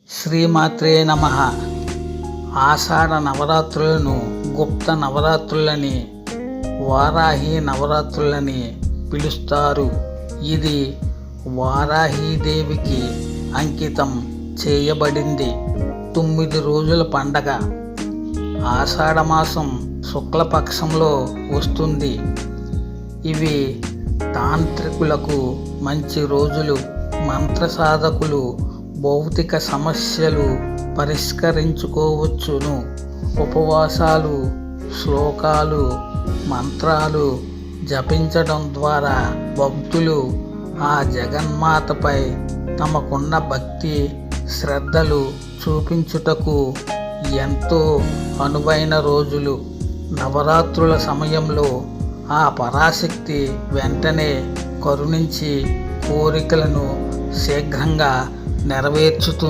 శ్రీమాత్రే నమః. ఆషాఢ నవరాత్రులను గుప్త నవరాత్రులని, వారాహి నవరాత్రులని పిలుస్తారు. ఇది వారాహీదేవికి అంకితం చేయబడింది. 9 రోజుల పండగ. ఆషాఢమాసం శుక్లపక్షంలో వస్తుంది. ఇవి తాంత్రికులకు మంచి రోజులు. మంత్ర సాధకులు భౌతిక సమస్యలు పరిష్కరించుకోవచ్చును. ఉపవాసాలు, శ్లోకాలు, మంత్రాలు జపించడం ద్వారా భక్తులు ఆ జగన్మాతపై తమకున్న భక్తి శ్రద్ధలు చూపించుటకు ఎంతో అనువైన రోజులు. నవరాత్రుల సమయంలో ఆ పరాశక్తి వెంటనే కరుణించి కోరికలను శీఘ్రంగా నెరవేర్చుతుంది.